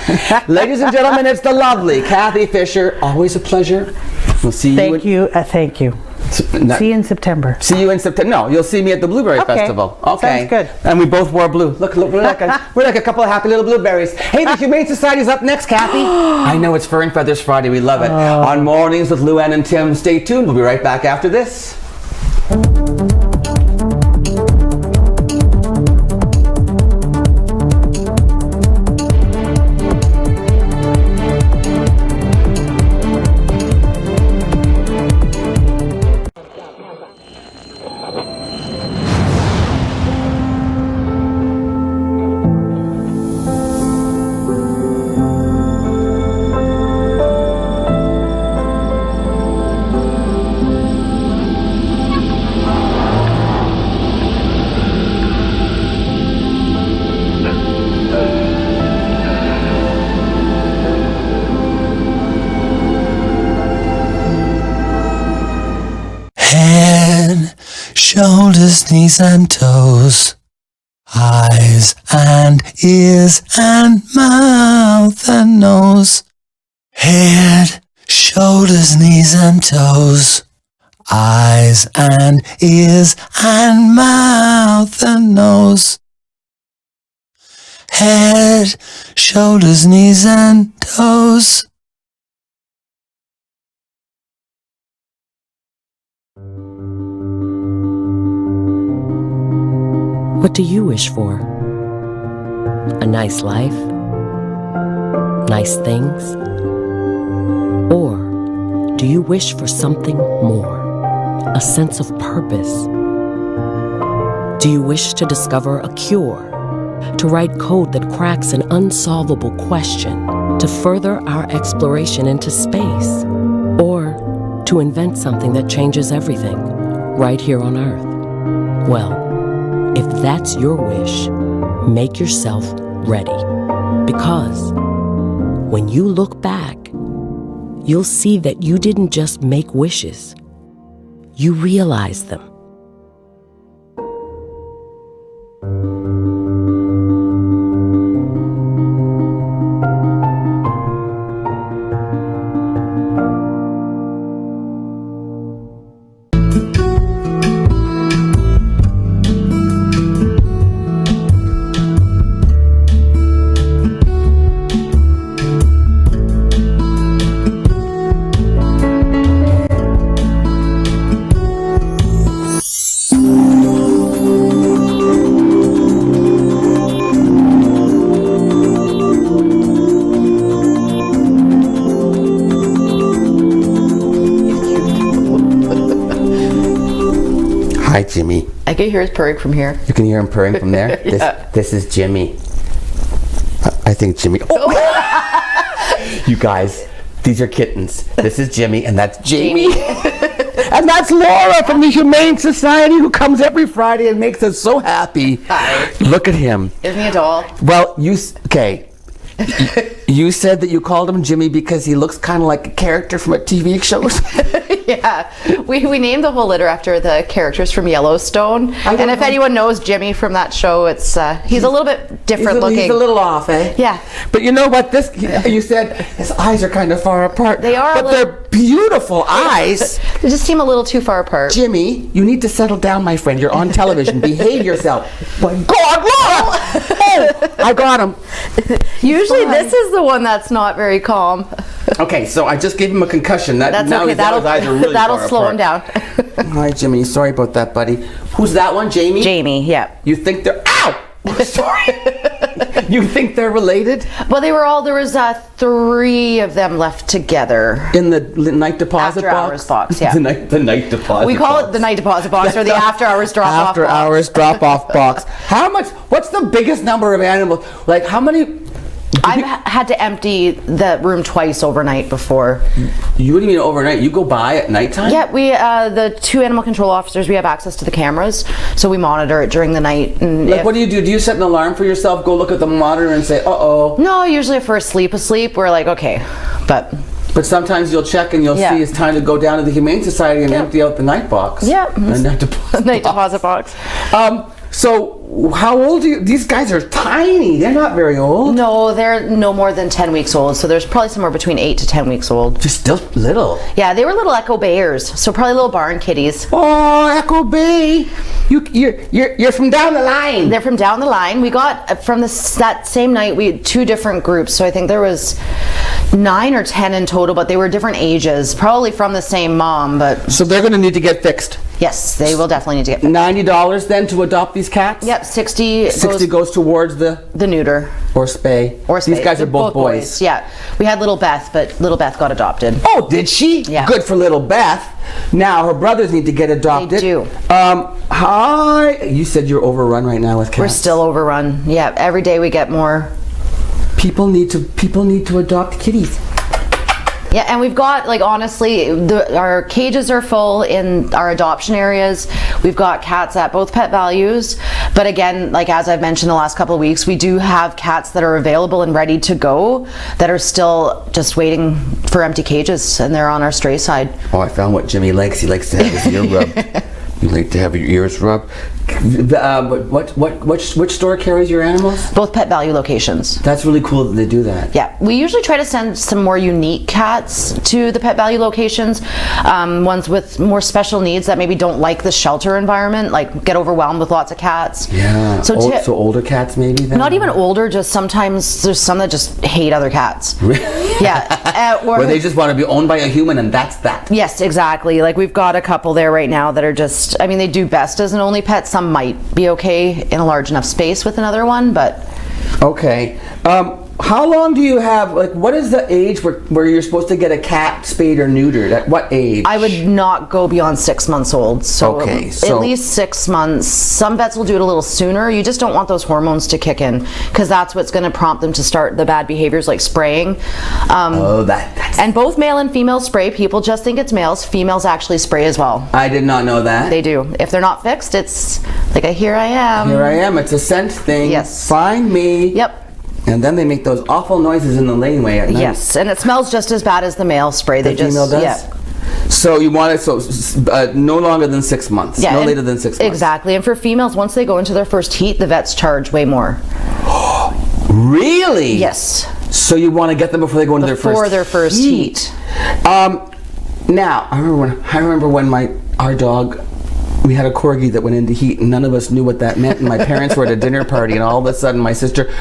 Ladies and gentlemen, it's the lovely Kathy Fisher. Always a pleasure. We'll see you. Thank you. See you in September. See you in September. No, you'll see me at the Blueberry Festival. Okay. Sounds good. And we both wore blue. Look, we're like a couple of happy little blueberries. Hey, the Humane Society's up next, Kathy. I know it's Fur and Feathers Friday. We love it. On Mornings with Luann and Tim. Stay tuned. We'll be right back after this. shoulders, knees and toes, eyes and ears and mouth and nose, head, shoulders, knees and toes, eyes and ears and mouth and nose, head, shoulders, knees and toes. What do you wish for? A nice life? Nice things? Or do you wish for something more? A sense of purpose? Do you wish to discover a cure? To write code that cracks an unsolvable question? To further our exploration into space? Or to invent something that changes everything right here on Earth? Well, if that's your wish, make yourself ready. Because when you look back, you'll see that you didn't just make wishes, you realized them. Hi, Jimmy. I can hear his purring from here. You can hear him purring from there? Yeah. This is Jimmy. I think Jimmy... Oh. You guys, these are kittens. This is Jimmy, and that's Jamie. And that's Laura from the Humane Society, who comes every Friday and makes us so happy. Hi. Look at him. Isn't he a doll? Well, okay. You said that you called him Jimmy because he looks kind of like a character from a TV show. Yeah, we named the whole litter after the characters from Yellowstone. And if anyone knows Jimmy from that show, it's he's a little bit different looking. He's a little off, eh? Yeah. But you know what? You said his eyes are kind of far apart. They are, but they're beautiful eyes. They just seem a little too far apart. Jimmy, you need to settle down, my friend. You're on television. Behave yourself. My God, Laura! Oh, I got him. Usually, this is the one that's not very calm. Okay, so I just gave him a concussion. That's now okay. his eyes are really That'll far slow apart. him down. Hi, Jimmy. Sorry about that, buddy. Who's that one, Jamie? Jamie, yeah. You think they're... Ow! Sorry. You think they're related? Well, there was 3 of them left together. In the night deposit after box? Hours box, yeah. the night deposit We call box. it the night deposit box or the after hours drop off box. After hours drop off box. How much, what's the biggest number of animals? Like how many? I've had to empty the room twice overnight before. You what do you mean overnight? You go by at nighttime? Yeah, we the 2 animal control officers, we have access to the cameras, so we monitor it during the night. And like what do you do? Do you set an alarm for yourself, go look at the monitor and say, uh-oh? No, usually if we're asleep, we're like, okay, but sometimes you'll check and you'll see it's time to go down to the Humane Society and empty out the night box. Yeah. The night deposit night deposit box. So how old are you? These guys are tiny. They're not very old. No, they're no more than 10 weeks old. So there's probably somewhere between 8 to 10 weeks old. Just still little. Yeah, they were little Echo Bayers. So probably little barn kitties. Oh, Echo Bay. You're from down the line. They're from down the line. We got from that same night. We had 2 different groups. So I think there was 9 or 10 in total, but they were different ages. Probably from the same mom, but. So they're going to need to get fixed. Yes, they will definitely need to get fixed. $90 then to adopt these cats? Yep, 60 goes towards the neuter. Or spay. Or spay. These guys are both boys. Yeah. We had little Beth, but little Beth got adopted. Oh, did she? Yeah. Good for little Beth. Now her brothers need to get adopted. They do. Hi. You said you're overrun right now with cats. We're still overrun. Yeah, every day we get more. People need to adopt kitties. Yeah, and we've got, like, honestly, our cages are full in our adoption areas. We've got cats at both Pet Values. But again, like as I've mentioned the last couple of weeks, we do have cats that are available and ready to go that are still just waiting for empty cages, and they're on our stray side. Oh, I found what Jimmy likes. He likes to have his ear rubbed. You like to have your ears rubbed. Which store carries your animals? Both Pet Value locations. That's really cool that they do that. Yeah, we usually try to send some more unique cats to the Pet Value locations, ones with more special needs that maybe don't like the shelter environment, like get overwhelmed with lots of cats. Yeah, so older cats maybe then? Not even older, just sometimes there's some that just hate other cats. Yeah. Or they just want to be owned by a human and that's that. Yes, exactly. Like we've got a couple there right now that are just, I mean, they do best as an only pet. Some might be okay in a large enough space with another one, but... Okay. How long do you have, like, what is the age where you're supposed to get a cat spayed or neutered? At what age? I would not go beyond 6 months old. So, okay, at least 6 months. Some vets will do it a little sooner. You just don't want those hormones to kick in because that's what's going to prompt them to start the bad behaviors like spraying. And both male and female spray. People just think it's males. Females actually spray as well. I did not know that. They do. If they're not fixed, it's like a here I am. Here I am. It's a scent thing. Yes. Find me. Yep. And then they make those awful noises in the laneway at night. Yes, and it smells just as bad as the male spray. The female does? Yeah. So you want it no longer than 6 months. Yeah, no later than 6 months. Exactly. And for females, once they go into their first heat, the vets charge way more. Really? Yes. So you want to get them before they go into their first heat. Now, I remember when our dog, we had a corgi that went into heat and none of us knew what that meant, and my parents were at a dinner party and all of a sudden my sister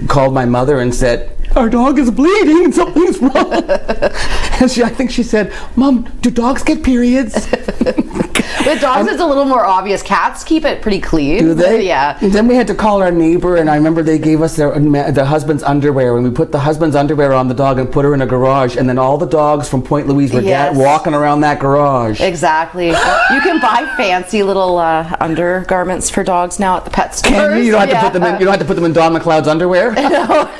called my mother and said, our dog is bleeding and something's wrong. And I think she said, Mom, do dogs get periods? With dogs, it's a little more obvious. Cats keep it pretty clean. Do they? Yeah. And then we had to call our neighbor, and I remember they gave us the husband's underwear, and we put the husband's underwear on the dog and put her in a garage, and then all the dogs from Point Louise were walking around that garage. Exactly. You can buy fancy little undergarments for dogs now at the pet stores. Can you? You don't have to put them in. You don't have to put them in Don McLeod's underwear. No.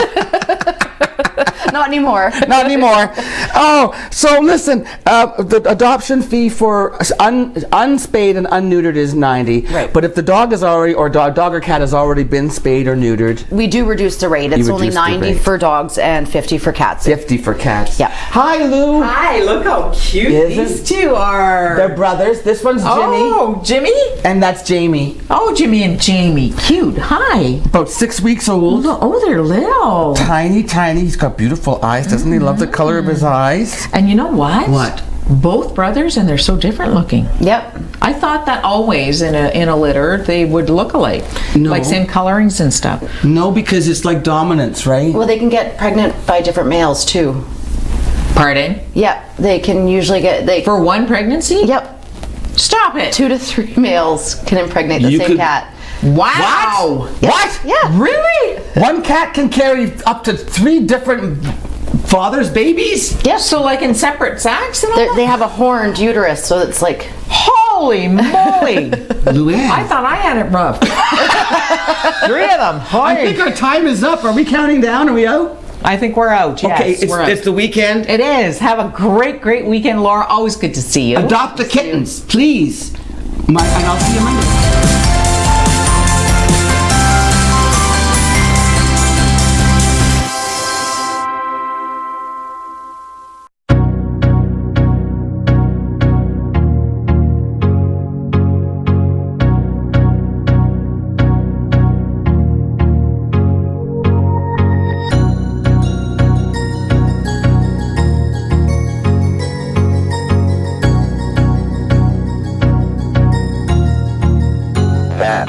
Not anymore. Not anymore. Oh, so listen, the adoption fee for unspayed and unneutered is $90. Right. But if the dog is already, or dog or cat has already been spayed or neutered, we do reduce the rate. It's only $90 for dogs and $50 for cats. $50 for cats. Yeah. Hi, Lou. Hi, look how cute these two are. They're brothers. This one's Jimmy. Oh, Jimmy? And that's Jamie. Oh, Jimmy and Jamie. Cute. Hi. About 6 weeks old. Oh, they're little. Tiny. He's got beautiful eyes. Doesn't he love the color of his eyes? And you know what? What? Both brothers, and they're so different looking. Yep. I thought that always in a litter they would look alike. No. Like same colorings and stuff. No, because it's like dominance, right? Well, they can get pregnant by different males too. Pardon? Yep. They can usually get for one pregnancy? Yep. Stop it. 2 to 3 males can impregnate the same cat. Wow. What? What? Yeah. Really? One cat can carry up to 3 different fathers' babies? Yeah. So like in separate sacs and all They have a horned uterus, so it's like... Holy moly. Luann. I thought I had it rough. 3 of them. I think our time is up. Are we counting down? Are we out? I think we're out. Yes, okay, it's the weekend. It is. Have a great weekend, Laura. Always good to see you. Adopt the kittens, please. And I'll see you Monday. That